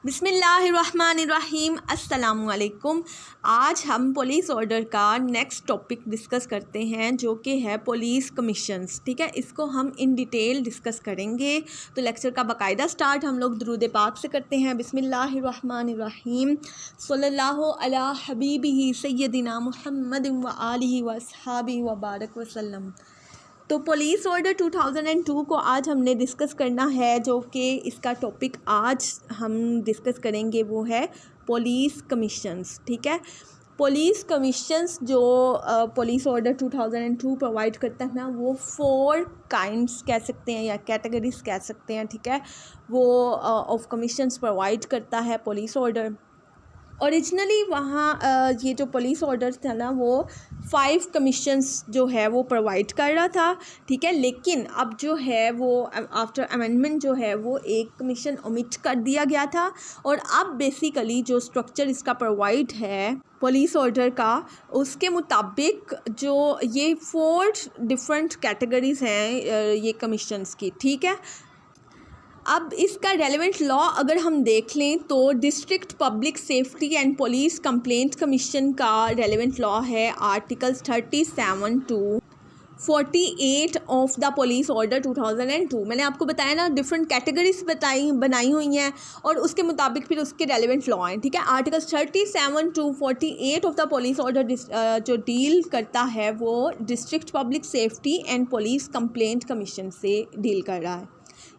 बिस्मिल्लाहिर्रहमानिर्रहीम अस्सलामुअलैकुम। आज हम पुलिस ऑर्डर का नेक्स्ट टॉपिक डिस्कस करते हैं जो कि है पुलिस कमीशंस। ठीक है, इसको हम इन डिटेल डिस्कस करेंगे। तो लेक्चर का बाकायदा स्टार्ट हम लोग दुरूद पाक से करते हैं। बिस्मिल्लाहिर्रहमानिर्रहीम सल्लल्लाहु अला हबीबिही सय्यदिना मुहम्मद व आलिहि व अस्हाबिहि व बारक वसल्लम। तो पुलिस ऑर्डर 2002 को आज हमने डिस्कस करना है, जो कि इसका टॉपिक आज हम डिस्कस करेंगे वो है पुलिस कमीशंस। ठीक है, पुलिस कमीशंस जो पुलिस ऑर्डर 2002 प्रोवाइड करता है ना, वो 4 काइंड्स कह सकते हैं या कैटेगरीज कह सकते हैं। ठीक है, वो ऑफ कमीशंस प्रोवाइड करता है पुलिस ऑर्डर। ओरिजिनली वहाँ ये जो पुलिस ऑर्डर था ना, वो 5 कमीशंस जो है वो प्रोवाइड कर रहा था। ठीक है, लेकिन अब जो है वो आफ्टर अमेंडमेंट जो है वो एक कमीशन ओमिट कर दिया गया था। और अब बेसिकली जो स्ट्रक्चर इसका प्रोवाइड है पुलिस ऑर्डर का, उसके मुताबिक जो ये 4 डिफरेंट कैटेगरीज हैं ये कमीशंस की। ठीक है, अब इसका रेलेवेंट लॉ अगर हम देख लें तो district public safety and police complaint commission का रेलेवेंट लॉ है articles 37 to 48 of the police order 2002। मैंने आपको बताया ना, डिफरेंट कैटेगरीज बनाई हुई हैं और उसके मुताबिक फिर उसके रेलेवेंट लॉ हैं। ठीक है, articles 37 to 48 of the police order जो डील करता है वो district public safety and police complaint commission से डील कर रहा है।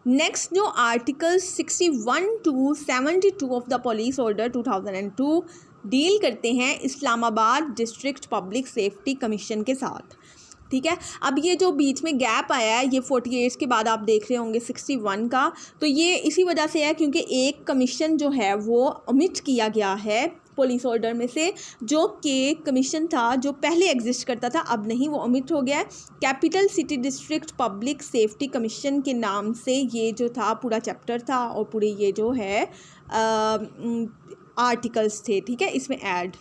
नेक्स्ट जो article 61 to 72 of the police order 2002 deal करते हैं Islamabad district public safety commission के साथ। ठीक है, अब ये जो बीच में गैप आया है, ये 48 के बाद आप देख रहे होंगे 61 का, तो ये इसी वजह से है क्योंकि एक कमीशन जो है वो ओमिट किया गया है पुलिस ऑर्डर में से, जो कि कमीशन था जो पहले एग्जिस्ट करता था, अब नहीं, वो ओमिट हो गया है। Capital city district public safety commission के नाम से ये जो था पूरा चैप्टर था और पूरे ये जो है आर्टिकल्स थे। ठीक है, इसमें ऐड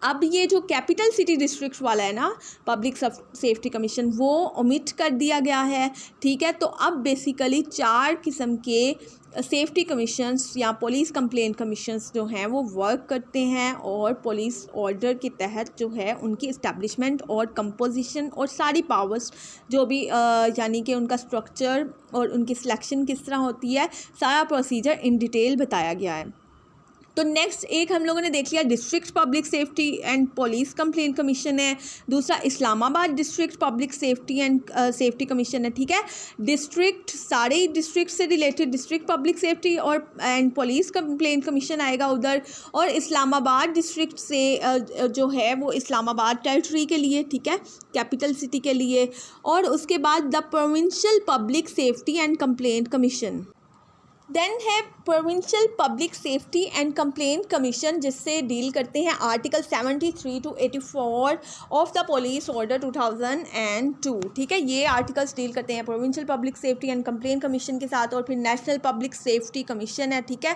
अब ये जो कैपिटल सिटी डिस्ट्रिक्ट वाला है ना पब्लिक सेफ्टी कमीशन, वो ओमिट कर दिया गया है। ठीक है, तो अब बेसिकली 4 किस्म के सेफ्टी कमीशंस या पुलिस कंप्लेंट कमीशंस जो हैं वो वर्क करते हैं और पुलिस ऑर्डर के तहत जो है उनकी इस्टेब्लिशमेंट और कंपोजिशन और सारी पावर्स जो भी यानी कि उनका स्ट्रक्चर और उनकी सिलेक्शन किस तरह होती है, सारा प्रोसीजर इन डिटेल बताया गया है। तो नेक्स्ट एक हम लोगों ने देख लिया district public safety and police complaint commission है, दूसरा Islamabad district public safety and safety commission है। ठीक है, डिस्ट्रिक्ट सारे डिस्ट्रिक्ट से रिलेटेड डिस्ट्रिक्ट पब्लिक सेफ्टी और एंड पुलिस कंप्लेंट कमीशन आएगा उधर, और इस्लामाबाद डिस्ट्रिक्ट से जो है वो इस्लामाबाद टेरिटरी के लिए, ठीक है, कैपिटल सिटी के लिए। और उसके बाद the provincial public safety and complaint commission. Then है provincial public safety and complaint commission, जिससे डील करते हैं article 73 to 84 of the police order 2002। ठीक है, ये आर्टिकल्स डील करते हैं provincial public safety and complaint commission के साथ। और फिर नेशनल पब्लिक सेफ्टी कमीशन है, ठीक है,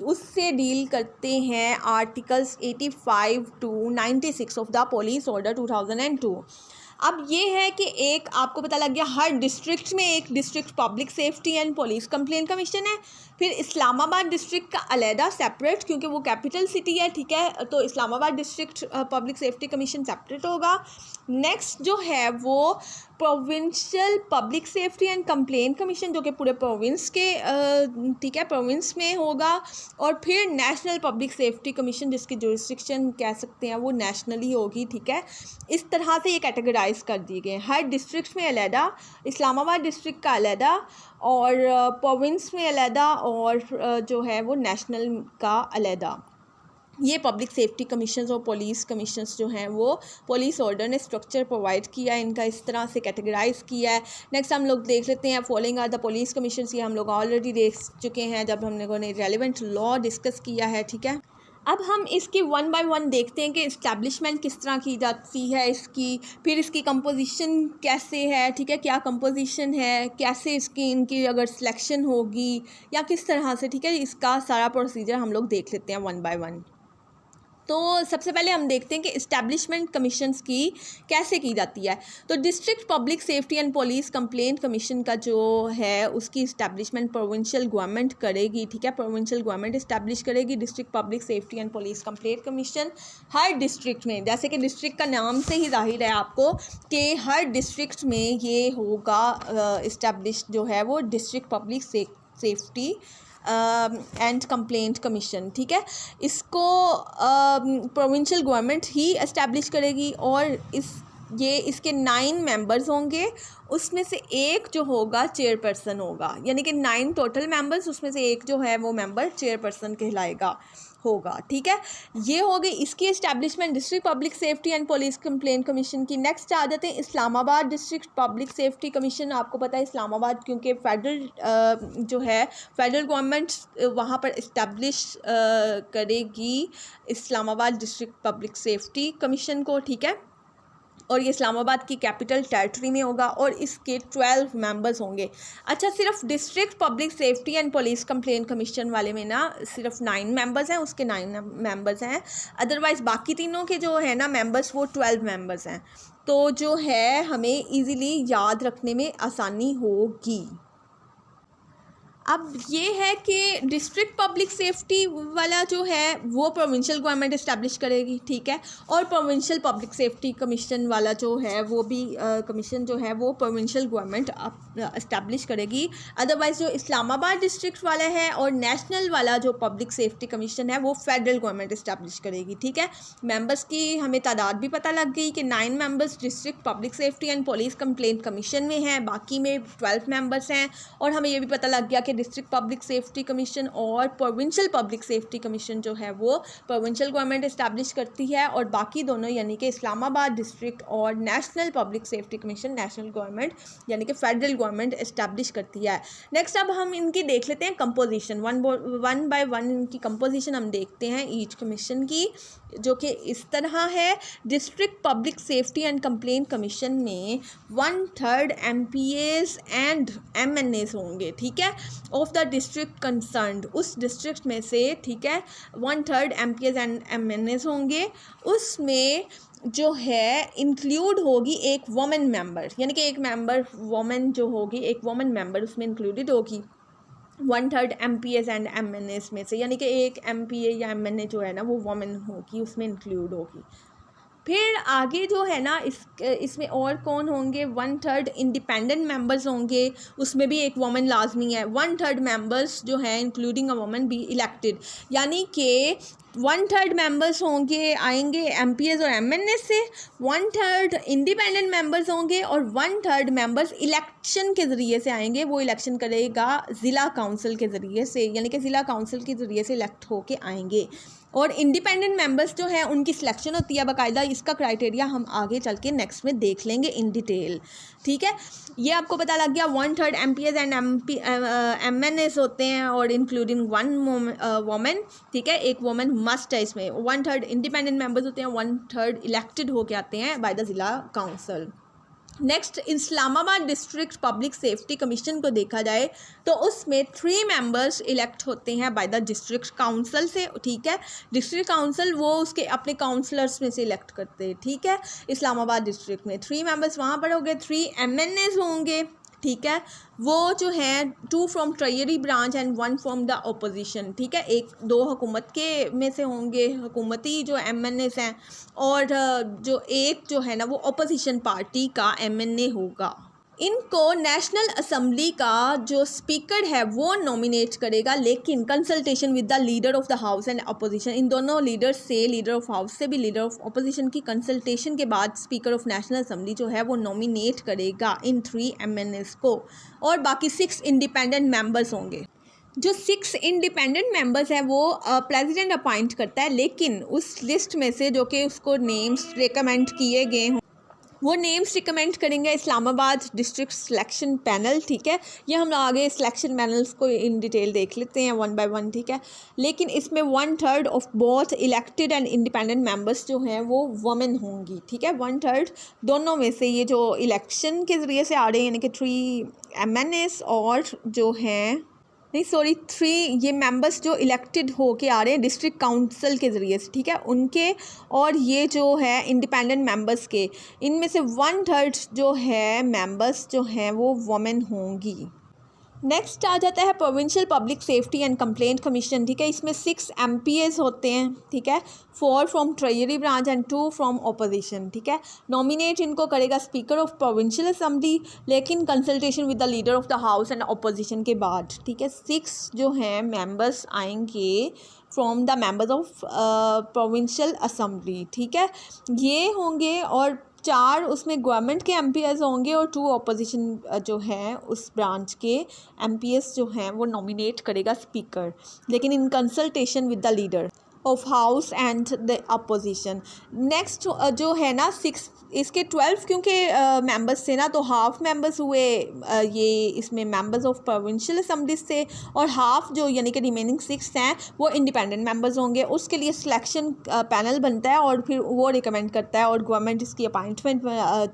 उससे डील करते हैं articles 85 to 96 of the police order 2002। अब ये है कि एक आपको पता लग गया, हर डिस्ट्रिक्ट में एक district public safety and police complaint commission है। फिर इस्लामाबाद डिस्ट्रिक्ट का अलहदा सेपरेट, क्योंकि वो कैपिटल सिटी है। ठीक है, तो Islamabad district public safety commission separate होगा। नेक्स्ट जो है वो provincial public safety and complaint commission, जो कि पूरे प्रोविंस के ठीक है प्रोविंस में होगा। और फिर नेशनल पब्लिक सेफ्टी कमीशन, जिसकी जुरिस्डिक्शन कह सकते हैं वो नेशनली होगी। ठीक है, इस तरह से ये कैटेगराइज कर दिए गए, हर डिस्ट्रिक्ट में अलहदा, इस्लामाबाद डिस्ट्रिक्ट का अलहदा और प्रोविंस में अलहदा और जो है वो नेशनल का अलहदा। ये पब्लिक सेफ्टी कमीशंस और पुलिस कमीशंस जो हैं वो पुलिस ऑर्डर ने स्ट्रक्चर प्रोवाइड किया है, इनका इस तरह से कैटेगराइज किया है। नेक्स्ट हम लोग देख लेते हैं following are the police commissions. ये हम लोग ऑलरेडी देख चुके हैं जब हम लोगों ने रेलेवेंट लॉ डिस्कस किया है। ठीक है, अब हम इसकी 1 बाय 1 देखते हैं कि इस्टेब्लिशमेंट किस तरह की जाती है इसकी, फिर इसकी कंपोजिशन कैसे है। ठीक है, क्या कंपोजिशन है, कैसे इसकी इनकी अगर सिलेक्शन होगी या किस तरह से। ठीक है, इसका सारा प्रोसीजर हम लोग देख लेते हैं 1 बाय 1। तो सबसे पहले हम देखते हैं कि इस्टेब्लिशमेंट कमीशंस की कैसे की जाती है। तो district public safety and police complaint commission का जो है उसकी इस्टेब्लिशमेंट प्रोविंशियल गवर्नमेंट करेगी, ठीक है। प्रोविंशियल गवर्नमेंट इस्टेब्लिश करेगी district public safety and police complaint commission her district में। जैसे कि डिस्ट्रिक्ट का नाम से ही जाहिर है आपको कि हर डिस्ट्रिक्ट में ये होगा इस्टेब्लिश जो है वो district public safety and complaint commission, ठीक है। इसको प्रोविंशियल गवर्नमेंट ही इस्टेब्लिश करेगी और इसके 9 मेंबर्स होंगे, उसमें से एक जो होगा चेयरपर्सन होगा, यानी कि 9 टोटल मेंबर्स, उसमें से एक जो है वो मेंबर चेयरपर्सन कहलाएगा होगा, ठीक है। ये हो गई इसकी establishment district public safety and police complaint commission की। नेक्स्ट आ जाते हैं Islamabad district public safety commission. आपको पता है इस्लामाबाद क्योंकि फेडरल जो है फेडरल गवर्नमेंट वहाँ पर इस्टेब्लिश करेगी Islamabad district public safety commission को, ठीक है। और ये इस्लामाबाद की कैपिटल टेरिटरी में होगा और इसके 12 मेंबर्स होंगे। अच्छा, सिर्फ district public safety and police complaint commission वाले में ना सिर्फ 9 मेंबर्स हैं, उसके 9 मेंबर्स हैं। अदरवाइज़ बाकी तीनों के जो है ना मेंबर्स वो 12 मेंबर्स हैं। तो जो है हमें इजीली याद रखने में आसानी होगी। अब ये है कि डिस्ट्रिक्ट पब्लिक सेफ्टी वाला जो है वो प्रोविंशियल गवर्नमेंट इस्टेब्लिश करेगी, ठीक है। और प्रोविंशियल पब्लिक सेफ्टी कमीशन वाला जो है वो भी कमीशन जो है वो प्रोविंशियल गवर्नमेंट इस्टेब्लिश करेगी। अदरवाइज़ जो इस्लामाबाद डिस्ट्रिक्ट वाला है और नेशनल वाला जो पब्लिक सेफ्टी कमीशन है वो फेडरल गवर्नमेंट इस्टेब्लिश करेगी, ठीक है। मेंबर्स की हमें तादाद भी पता लग गई कि 9 members district public safety and police complaint commission में हैं, बाकी में 12 मेंबर्स हैं। और हमें ये भी पता लग गया कि डिस्ट्रिक्ट पब्लिक सेफ्टी कमीशन और प्रोविंशियल पब्लिक सेफ्टी कमीशन जो है वो प्रोविंशियल गवर्नमेंट इस्टेब्लिश करती है और बाकी दोनों यानी कि इस्लामाबाद डिस्ट्रिक्ट और national public safety commission national government यानी कि फेडरल गवर्नमेंट इस्टेब्लिश करती है। नेक्स्ट अब हम इनकी देख लेते हैं कंपोजिशन, वन बाय वन इनकी कंपोजिशन हम देखते हैं ईच कमीशन की, जो कि इस तरह है। District public safety and complaint commission में 1/3 MPAs एंड MNAs होंगे, ठीक है, ऑफ द डिस्ट्रिक्ट कंसर्न्ड, उस डिस्ट्रिक्ट में से, ठीक है, 1/3 MPAs एंड MNAs होंगे। उसमें जो है इंक्लूड होगी एक वुमेन मेंबर, यानी कि एक मेंबर वुमेन जो होगी, एक वुमेन मेंबर उसमें इंक्लूडेड होगी 1/3 MPAs एंड MNAs में से, यानी कि एक MPA या MNA जो है ना वो वुमेन होगी, उसमें इंक्लूड होगी। फिर आगे जो है ना इसमें और कौन होंगे, 1/3 इंडिपेंडेंट मेंबर्स होंगे, उसमें भी एक वुमेन लाजमी है। 1/3 मेंबर्स जो है including a women be elected, यानी कि 1/3 मेंबर्स होंगे आएंगे MPAs और MNA से, 1/3 इंडिपेंडेंट मेंबर्स होंगे और 1/3 मेंबर्स इलेक्शन के ज़रिए से आएंगे। वो इलेक्शन करेगा ज़िला काउंसिल के ज़रिए से, यानी कि ज़िला काउंसिल के ज़रिए से इलेक्ट होके आएंगे। और इंडिपेंडेंट मेंबर्स जो हैं उनकी सिलेक्शन होती है बाकायदा, इसका क्राइटेरिया हम आगे चल के नेक्स्ट में देख लेंगे इन डिटेल, ठीक है। ये आपको पता लग गया 1/3 MPAs एंड MNAs होते हैं और इंक्लूडिंग 1 वुमेन, ठीक है, एक वुमेन मस्ट है इसमें। 1/3 इंडिपेंडेंट मेंबर्स होते हैं, 1/3 इलेक्टेड होके आते हैं बाय द ज़िला council. Next Islamabad district public safety commission को देखा जाए तो उसमें 3 मेंबर्स इलेक्ट होते हैं बाय द डिस्ट्रिक्ट काउंसिल से, ठीक है। डिस्ट्रिक्ट काउंसिल वो उसके अपने काउंसलर्स में से इलेक्ट करते हैं, ठीक है। इस्लामाबाद डिस्ट्रिक्ट में 3 मेंबर्स वहाँ पर हो गए, 3 MNAs होंगे, ठीक है। वो जो हैं 2 from treasury branch and 1 from the opposition, ठीक है। 1-2 हुकूमत के में से होंगे, हुकूमती जो MNAs हैं, और जो एक जो है ना वो अपोजिशन पार्टी का MNA होगा। इनको नेशनल असम्बली का जो स्पीकर है वो नॉमिनेट करेगा, लेकिन consultation with the leader of the house and opposition, इन दोनों लीडर्स से, लीडर ऑफ हाउस से भी लीडर ऑफ अपोजिशन की कंसल्टेशन के बाद स्पीकर ऑफ नेशनल असम्बली जो है वो नॉमिनेट करेगा इन 3 MNAs को। और बाकी 6 इंडिपेंडेंट मेंबर्स होंगे। जो 6 इंडिपेंडेंट मेंबर्स हैं वो प्रेसिडेंट अपॉइंट करता है, लेकिन उस लिस्ट में से जो कि उसको नेम्स रिकमेंड किए गए हों वो नेम्स रिकमेंड करेंगे इस्लामाबाद डिस्ट्रिक्ट सिलेक्शन पैनल, ठीक है। ये हम आगे सिलेक्शन पैनल्स को इन डिटेल देख लेते हैं 1 बाय 1, ठीक है। लेकिन इसमें 1/3 of both elected and independent members जो हैं वो वुमेन होंगी, ठीक है। 1/3 दोनों में से, ये जो इलेक्शन के ज़रिए से आ रहे हैं यानी कि 3 MNAs और जो हैं नहीं सॉरी 3 ये मेंबर्स जो इलेक्टेड होके आ रहे हैं डिस्ट्रिक्ट काउंसिल के ज़रिए से, ठीक है, उनके, और ये जो है इंडिपेंडेंट मेंबर्स के, इनमें से 1/3 जो है मेंबर्स जो हैं वो वुमेन होंगी। नेक्स्ट आ जाता है provincial public safety and complaint commission, ठीक है, इसमें 6 MPs होते हैं, ठीक है, 4 from treasury branch and 2 from opposition, ठीक है। नॉमिनेट इनको करेगा स्पीकर ऑफ प्रोविंशियल असेंबली, लेकिन consultation with the leader of the house and opposition के बाद, ठीक है। 6 जो हैं मेंबर्स आएंगे from the members of provincial assembly, ठीक है, ये होंगे, और 4 उसमें गवर्नमेंट के MPs होंगे और 2 ऑपोजिशन जो हैं उस ब्रांच के MPs जो हैं वो नॉमिनेट करेगा स्पीकर, लेकिन in consultation with the leader of house and the opposition. Next जो है ना 6, इसके 12 क्योंकि मेंबर्स थे ना, तो हाफ मेंबर्स हुए ये इसमें मेंबर्स ऑफ प्रोविंशियल असेंबलीज थे, और हाफ जो यानी कि रिमेनिंग 6 हैं वो इंडिपेंडेंट मेंबर्स होंगे। उसके लिए सिलेक्शन पैनल बनता है और फिर वो रिकमेंड करता है, और गवर्नमेंट इसकी अपॉइंटमेंट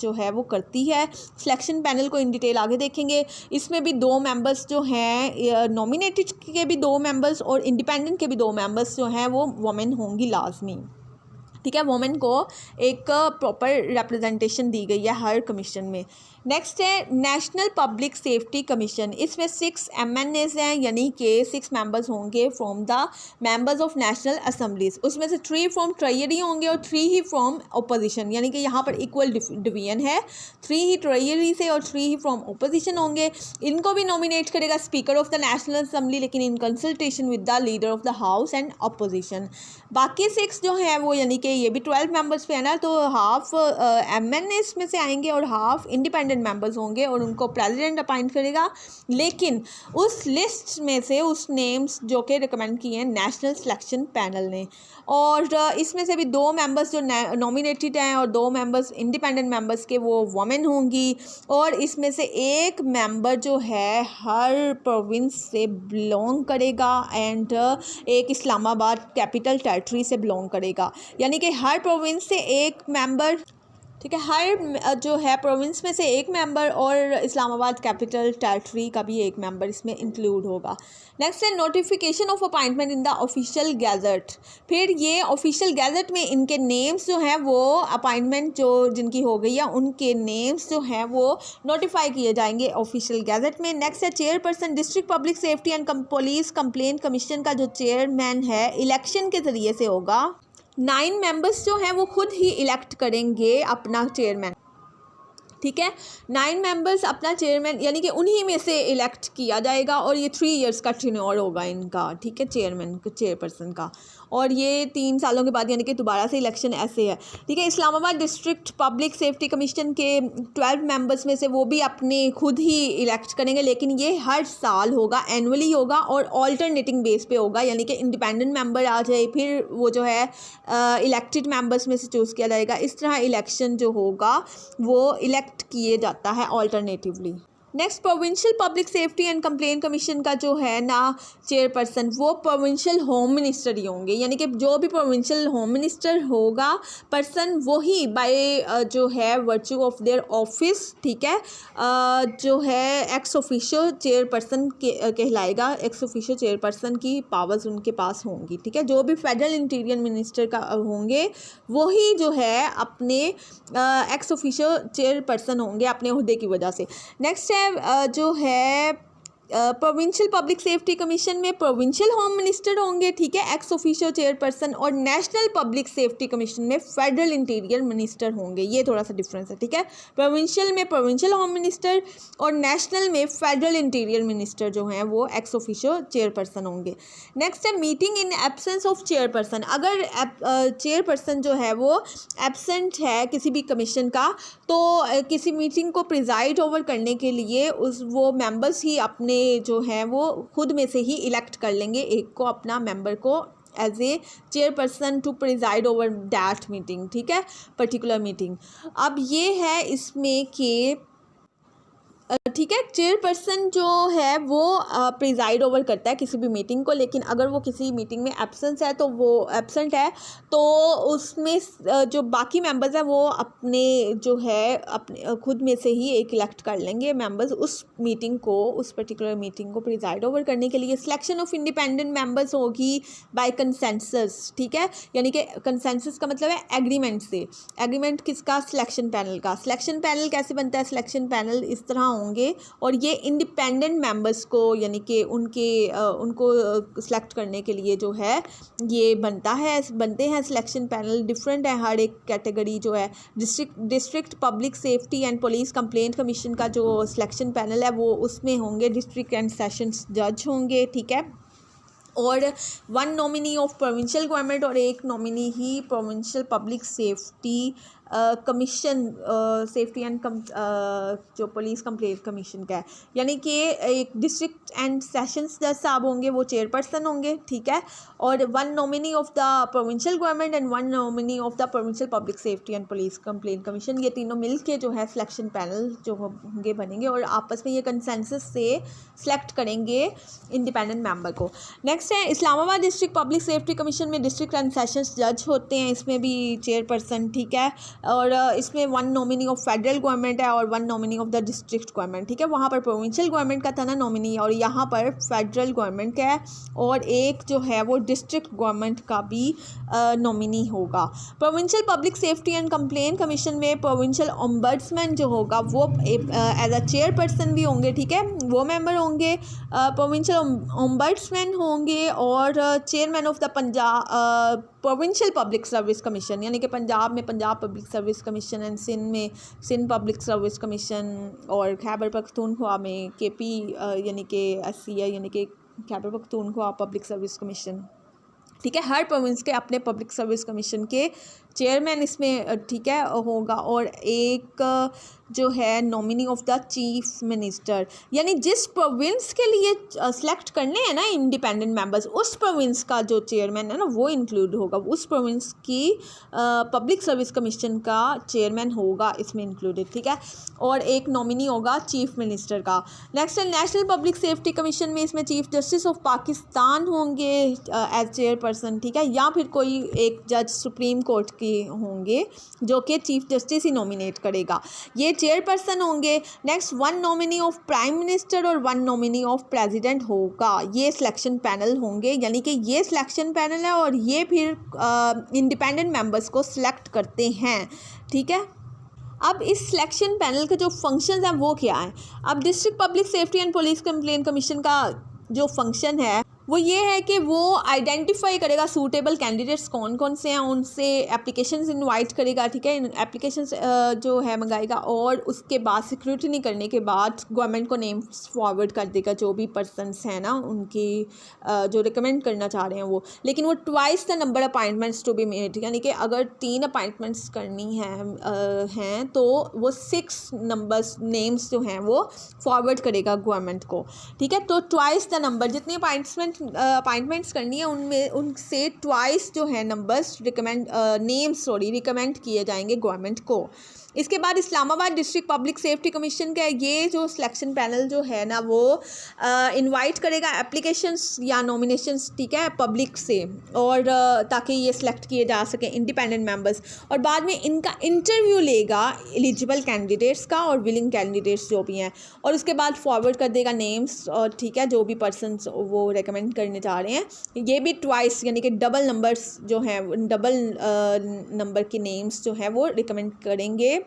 जो है वो करती है। सिलेक्शन पैनल को इन डिटेल आगे देखेंगे। इसमें भी 2 मेंबर्स जो हैं नॉमिनेटेड के भी 2 मेंबर्स और इंडिपेंडेंट के भी 2 मेंबर्स जो हैं वो वुमेन होंगी लाजमी, ठीक है। वुमेन को एक प्रॉपर रिप्रेजेंटेशन दी गई है हर कमीशन में। नेक्स्ट है नेशनल पब्लिक सेफ्टी कमीशन, इसमें 6 MNAs हैं, यानी कि 6 मेंबर्स होंगे from the members of national assemblies. उसमें से 3 फ्रॉम ट्रेजरी होंगे और 3 ही फ्रॉम ओपोजिशन, यानी कि यहाँ पर इक्वल डिवीजन है, 3 ही ट्रेजरी से और 3 ही फ्रॉम ओपोजिशन होंगे। इनको भी नॉमिनेट करेगा speaker of the national assembly, लेकिन in consultation with the leader of the house and opposition. बाकी 6 जो हैं वो यानी कि ये भी 12 मेंबर्स पे है ना, तो हाफ MNAs में से आएंगे और हाफ इंडिपेंडेंट मेंबर्स होंगे, और उनको प्रेसिडेंट अपॉइंट करेगा, लेकिन उस लिस्ट में से उस नेम्स जो कि रिकमेंड किए हैं नेशनल सिलेक्शन पैनल ने। और इसमें से भी 2 मेंबर्स जो नॉमिनेटेड हैं और 2 मेंबर्स इंडिपेंडेंट मेंबर्स के वो वुमेन होंगी, और इसमें से एक मेंबर जो है हर प्रोविंस से बिलोंग करेगा एंड एक इस्लामाबाद कैपिटल टेरिटरी से बिलोंग करेगा, यानी कि हर प्रोविंस से एक मेंबर, ठीक है, हर जो है प्रोविंस में से एक मेंबर, और इस्लामाबाद कैपिटल टेरिटरी का भी एक मेंबर इसमें इंक्लूड होगा। नेक्स्ट है notification of appointment in the official gazette. फिर ये ऑफिशियल गैजेट में इनके नेम्स जो हैं वो अपॉइंटमेंट जो जिनकी हो गई है उनके नेम्स जो हैं वो नोटिफाई किए जाएंगे ऑफिशियल गैजेट में। नेक्स्ट है chairperson district public safety and police complaint commission का जो चेयरमैन है इलेक्शन के ज़रिए से होगा। 9 मेंबर्स जो हैं वो खुद ही इलेक्ट करेंगे अपना चेयरमैन, ठीक है, 9 मेंबर्स अपना चेयरमैन, यानी कि उन्हीं में से इलेक्ट किया जाएगा, और ये 3 इयर्स का टेन्योर होगा इनका, ठीक है, चेयरपर्सन का, और ये 3 सालों के बाद यानी कि दोबारा से इलेक्शन ऐसे है, ठीक है। Islamabad district public safety commission के 12 मेंबर्स में से वो भी अपने खुद ही इलेक्ट करेंगे, लेकिन ये हर साल होगा, एनुअली होगा और ऑल्टरनेटिंग बेस पे होगा, यानी कि इंडिपेंडेंट मेंबर आ जाए फिर वो जो है इलेक्टेड मेंबर्स में से चूज़ किया जाएगा। इस तरह इलेक्शन जो होगा वो इलेक्ट किए जाता है alternatively. Next provincial public safety and complaint commission का जो है ना चेयरपर्सन वो प्रोविंशियल होम मिनिस्टर ही होंगे, यानी कि जो भी प्रोविंशियल होम मिनिस्टर होगा पर्सन वही बाय जो है वर्च्यू ऑफ देयर ऑफिस, ठीक है, जो है एक्स ऑफिशियो चेयरपर्सन कहलाएगा। एक्स ऑफिशियो चेयरपर्सन की पावर्स उनके पास होंगी, ठीक है। जो भी फेडरल इंटीरियर मिनिस्टर का होंगे वही जो है अपने एक्स ऑफिशियो चेयरपर्सन होंगे अपने ओहदे की वजह से। नेक्स्ट जो है प्रोविंशियल पब्लिक सेफ्टी कमीशन में प्रोविंशियल होम मिनिस्टर होंगे, ठीक है, एक्स ऑफिशियो चेयरपर्सन, और नेशनल पब्लिक सेफ्टी कमीशन में फेडरल इंटीरियर मिनिस्टर होंगे। ये थोड़ा सा डिफरेंस है, ठीक है, प्रोविंशियल में प्रोविंशियल होम मिनिस्टर और नेशनल में फेडरल इंटीरियर मिनिस्टर जो हैं वो एक्स ऑफिशियो चेयरपर्सन होंगे। नेक्स्ट है meeting in absence of chairperson. अगर चेयरपर्सन जो है वो एब्सेंट है किसी भी कमीशन का, तो किसी मीटिंग को प्रिजाइड ओवर करने के लिए वो मेंबर्स ही अपने जो हैं वो खुद में से ही इलेक्ट कर लेंगे एक को, अपना मेंबर को as a chairperson to preside over that meeting, ठीक है, पर्टिकुलर मीटिंग। अब ये है इसमें कि ठीक है, चेयरपर्सन जो है वो प्रिजाइड ओवर करता है किसी भी मीटिंग को, लेकिन अगर वो किसी मीटिंग में एब्सेंट है तो उसमें जो बाकी मेंबर्स हैं वो अपने जो है अपने खुद में से ही एक इलेक्ट कर लेंगे मेंबर्स उस पर्टिकुलर मीटिंग को प्रिजाइड ओवर करने के लिए। सिलेक्शन ऑफ इंडिपेंडेंट मेंबर्स होगी बाय कंसेंसस, ठीक है, यानी कि कंसेंसस का मतलब है एग्रीमेंट से। एग्रीमेंट किसका? सिलेक्शन पैनल का। सिलेक्शन पैनल कैसे बनता है? सिलेक्शन पैनल इस तरह होंगे और ये इंडिपेंडेंट मेंबर्स को यानी कि उनको सिलेक्ट करने के लिए जो है ये बनते हैं सिलेक्शन पैनल। डिफरेंट है हर एक कैटेगरी जो है। District public safety and police complaint commission का जो सिलेक्शन पैनल है वो उसमें होंगे डिस्ट्रिक्ट एंड सेशंस जज होंगे, ठीक है, और 1 नॉमिनी ऑफ प्रोविंशियल गवर्नमेंट और 1 nominee he provincial public safety commission safety and जो पुलिस कंप्लेंट कमीशन का है, यानी कि एक डिस्ट्रिक्ट एंड सेशंस जज साहब होंगे, वो चेयरपर्सन होंगे, ठीक है, और 1 nominee of the provincial government and 1 nominee of the provincial public safety and police complaint commission. ये तीनों मिल के जो है सिलेक्शन पैनल जो होंगे बनेंगे और आपस में ये कंसेंसस से सिलेक्ट करेंगे इंडिपेंडेंट मेंबर को। नेक्स्ट है Islamabad district public safety commission में डिस्ट्रिक्ट एंड सेशंस जज होते हैं, इसमें भी चेयरपर्सन, ठीक है, और इसमें 1 नॉमिनी ऑफ फेडरल गवर्नमेंट है और 1 nominee of the district government, ठीक है। वहाँ पर प्रोविंशियल गवर्नमेंट का था ना नॉमिनी और यहाँ पर फेडरल गवर्नमेंट का है और एक जो है वो डिस्ट्रिक्ट गवर्नमेंट का भी नॉमिनी होगा। Provincial public safety and complaint commission में प्रोविंशियल ओम्बड्समैन जो होगा वो एज अ चेयरपर्सन भी होंगे, ठीक है, वो मेंबर होंगे। प्रोविंशियल ओम्बड्समैन होंगे और chairman of the Punjab provincial public service commission, यानी कि पंजाब में Punjab public service commission and Sindh में सिंध पब्लिक सर्विस कमीशन और खैबर पख्तूनख्वा में केपी यानी कि SCI यानी कि Khyber Pakhtunkhwa public service commission, ठीक है। हर प्रोविंस के अपने पब्लिक सर्विस कमीशन के चेयरमैन इसमें, ठीक है, होगा और एक जो है nominee of the chief minister, यानी जिस प्रोविंस के लिए सेलेक्ट करने हैं ना इंडिपेंडेंट मेंबर्स उस प्रोविंस का जो चेयरमैन है ना वो इंक्लूड होगा, उस प्रोविंस की पब्लिक सर्विस कमीशन का चेयरमैन होगा इसमें इंक्लूडेड, ठीक है, और एक नॉमिनी होगा चीफ मिनिस्टर का। नेक्स्ट है नेशनल पब्लिक सेफ्टी कमीशन में इसमें चीफ जस्टिस ऑफ पाकिस्तान होंगे एज चेयरपर्सन, ठीक है, या फिर कोई एक जज सुप्रीम कोर्ट के होंगे जो कि चीफ जस्टिस ही नॉमिनेट करेगा, ये चेयरपर्सन होंगे। Next 1 nominee of prime minister और 1 नॉमिनी ऑफ प्रेसिडेंट होगा, ये सिलेक्शन पैनल होंगे, यानी कि ये सिलेक्शन पैनल है और ये फिर इंडिपेंडेंट मेंबर्स को सिलेक्ट करते हैं, ठीक है। अब इस सिलेक्शन पैनल के जो फंक्शंस हैं वो क्या हैं? अब district public safety and police complaint commission का जो फंक्शन है वो ये है कि वो आइडेंटिफाई करेगा सूटेबल कैंडिडेट्स कौन कौन से हैं, उनसे एप्लीकेशंस इनवाइट करेगा, ठीक है, एप्लीकेशंस जो है मंगाएगा और उसके बाद सिक्योरिटी करने के बाद गवर्नमेंट को नेम्स फॉरवर्ड कर देगा जो भी पर्सनस हैं ना उनकी जो रिकमेंड करना चाह रहे हैं वो, लेकिन वो twice the number appointments to be made, यानी कि अगर 3 अपॉइंटमेंट्स करनी हैं तो वो 6 नंबर्स नेम्स जो हैं वो फॉरवर्ड करेगा गवर्नमेंट को, ठीक है। तो ट्वाइस द नंबर जितनी अपॉइंटमेंट्स करनी है उनमें उनसे ट्वाइस जो है नंबर्स रिकमेंड किए जाएंगे गवर्नमेंट को। इसके बाद Islamabad district public safety commission का ये जो सिलेक्शन पैनल जो है ना वो इनवाइट करेगा एप्लीकेशंस या नॉमिनेशंस, ठीक है, पब्लिक से, और ताकि ये सिलेक्ट किए जा सके इंडिपेंडेंट मेंबर्स, और बाद में इनका इंटरव्यू लेगा एलिजिबल कैंडिडेट्स का और विलिंग कैंडिडेट्स जो भी हैं, और उसके बाद फॉरवर्ड कर देगा नेम्स, और ठीक है, जो भी पर्सनस वो रेकमेंड करने जा रहे हैं ये भी ट्वाइस यानी कि डबल नंबर्स जो हैं डबल नंबर के नेम्स जो हैं वो रिकमेंड करेंगे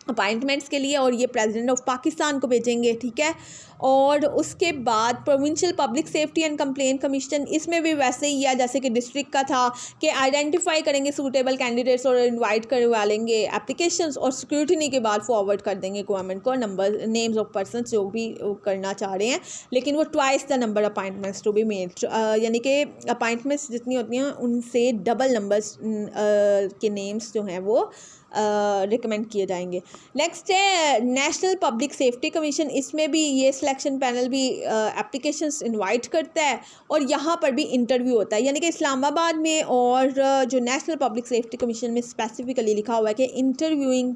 अपॉइंटमेंट्स के लिए और ये प्रेसिडेंट ऑफ पाकिस्तान को भेजेंगे, ठीक है। और उसके बाद provincial public safety and complaint commission, इसमें भी वैसे ही है जैसे कि डिस्ट्रिक्ट का था कि आइडेंटिफाई करेंगे सूटेबल कैंडिडेट्स और इनवाइट करवा लेंगे एप्लीकेशंस और स्क्रूटिनी के बाद फॉरवर्ड कर देंगे गवर्नमेंट को नंबर नेम्स ऑफ पर्सन जो भी करना चाह रहे हैं, लेकिन वो twice the number appointments to be made, यानी कि अपॉइंटमेंट्स जितनी होती हैं उनसे डबल नंबर्स के नेम्स जो हैं वो रिकमेंड किए जाएंगे। नेक्स्ट है नेशनल पब्लिक सेफ्टी कमीशन, इसमें भी ये सिलेक्शन पैनल भी एप्लीकेशंस इनवाइट करता है और यहाँ पर भी इंटरव्यू होता है, यानी कि इस्लामाबाद में और जो नेशनल पब्लिक सेफ्टी कमीशन में स्पेसिफिकली लिखा हुआ है कि इंटरव्यूइंग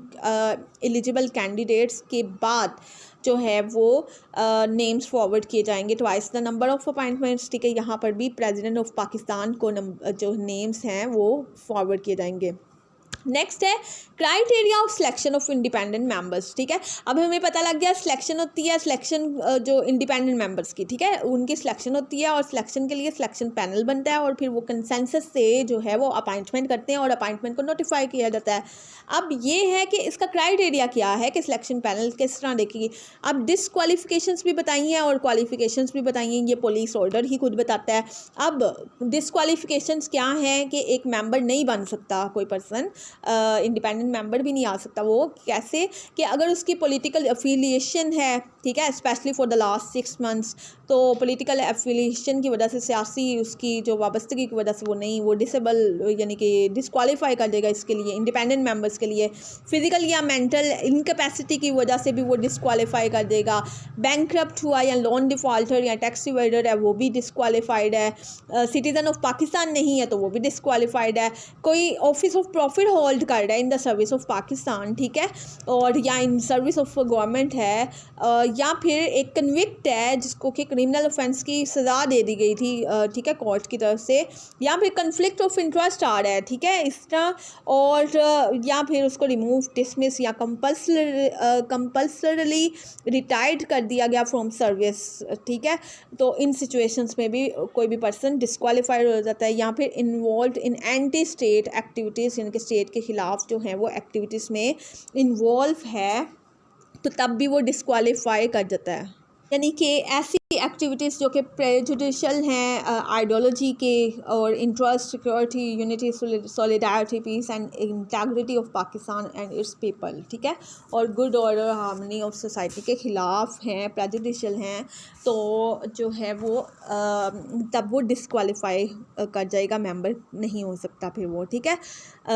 एलिजिबल कैंडिडेट्स के बाद जो है वो नेम्स फॉरवर्ड किए जाएंगे, twice the number of appointments, ठीक है। यहाँ पर भी प्रेसिडेंट ऑफ पाकिस्तान को जो नेम्स हैं वो फॉरवर्ड किए जाएंगे। नेक्स्ट है criteria of selection of independent members, ठीक है। अब हमें पता लग गया सिलेक्शन होती है, सिलेक्शन जो इंडिपेंडेंट मेंबर्स की, ठीक है, उनकी सिलेक्शन होती है और सिलेक्शन के लिए सिलेक्शन पैनल बनता है और फिर वो कंसेंसस से जो है वो अपॉइंटमेंट करते हैं और अपॉइंटमेंट को नोटिफाई किया जाता है। अब ये है कि इसका क्राइटेरिया क्या है कि सिलेक्शन पैनल किस तरह देखेगी। अब डिसक्वालिफिकेशंस भी बताई हैं और क्वालिफिकेशंस भी बताई हैं, ये पुलिस ऑर्डर ही खुद बताता है। अब डिसक्वालिफिकेशंस क्या हैं कि एक मेंबर नहीं बन सकता, कोई पर्सन इंडिपेंडेंट मेंबर भी नहीं आ सकता। वो कैसे कि अगर उसकी पॉलिटिकल एफिलिएशन है, ठीक है, specially for the last 6 months, तो पॉलिटिकल एफिलिएशन की वजह से, सियासी उसकी जो वाबस्तगी की वजह से वो नहीं, वो डिसेबल यानी कि डिसक्वालीफाई कर देगा इसके लिए, इंडिपेंडेंट मेंबर्स के लिए। फिजिकल या मेंटल इनकैपेसिटी की वजह से भी वो डिसक्वालीफाई कर देगा। बैंकरप्ट हुआ या लोन डिफॉल्टर या टैक्स इवेडर है वो भी डिसक्वालीफाइड है। सिटीजन ऑफ पाकिस्तान नहीं है तो वो भी डिसक्वालीफाइड है। कोई ऑफिस ऑफ प्रॉफिट होल्ड कर रहा है in the service of Pakistan, ठीक है, और या इन सर्विस ऑफ गवर्नमेंट है, या फिर एक कन्विक्ट है जिसको कि क्रिमिनल ऑफेंस की सज़ा दे दी गई थी, ठीक है, कोर्ट की तरफ से, या फिर कन्फ्लिक्ट ऑफ इंटरेस्ट आ रहा है, ठीक है, इस तरह, और या फिर उसको रिमूव, डिसमिस या कंपल्सरली रिटायर्ड कर दिया गया फ्रॉम सर्विस, ठीक है। तो इन सिचुएशंस में भी कोई भी पर्सन डिसक्वालीफाइड हो जाता है, या फिर involve in anti state activities, यानी कि स्टेट के खिलाफ जो हैं वो एक्टिविटीज़ में इन्वॉल्व है, तो तब भी वो डिसक्वालीफाई कर जाता है। यानी कि ऐसी एक्टिविटीज़ जो कि प्रेजुडिशियल हैं आइडियोलॉजी के और interest, security, unity, solidarity, peace and integrity of Pakistan and its people, ठीक है, और good order, harmony of society के ख़िलाफ़ हैं, प्रेजुडिशियल हैं, तो जो है वो तब वो डिसक्वालीफाई कर जाएगा, मेंबर नहीं हो सकता फिर वो, ठीक है।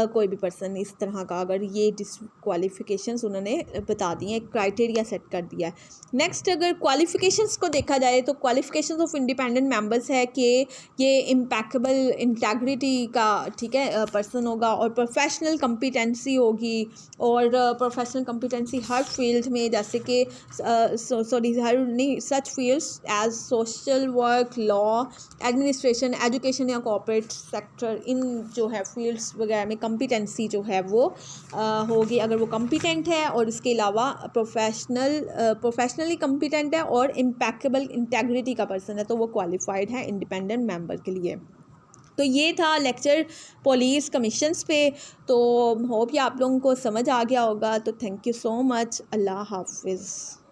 कोई भी पर्सन इस तरह का अगर ये डिसक्वालिफिकेशंस उन्होंने बता दी हैं, क्राइटेरिया सेट कर दिया है। नेक्स्ट अगर क्वालिफिकेशंस को देखा जाए तो क्वालिफिकेशंस ऑफ इंडिपेंडेंट मेंबर्स है कि ये इम्पैकेबल इंटेग्रिटी का, ठीक है, पर्सन होगा, और प्रोफेशनल कम्पिटेंसी होगी, और प्रोफेशनल कम्पिटेंसी हर फील्ड में, जैसे कि हर नहीं, such fields as social work, law, administration, education या कॉर्पोरेट सेक्टर, इन जो है फील्ड्स वगैरह में कम्पिटेंसी जो है वो होगी। अगर वो कम्पिटेंट है और इसके अलावा प्रोफेशनली कम्पिटेंट है और इम्पैकेबल इंटेग्रिटी का पर्सन है, तो वो क्वालिफाइड है इंडिपेंडेंट मेंबर के लिए। तो ये था लेक्चर पुलिस कमीशंस पे। तो होप ये आप लोगों को समझ आ गया होगा। तो थैंक यू सो मच। अल्लाह हाफिज़।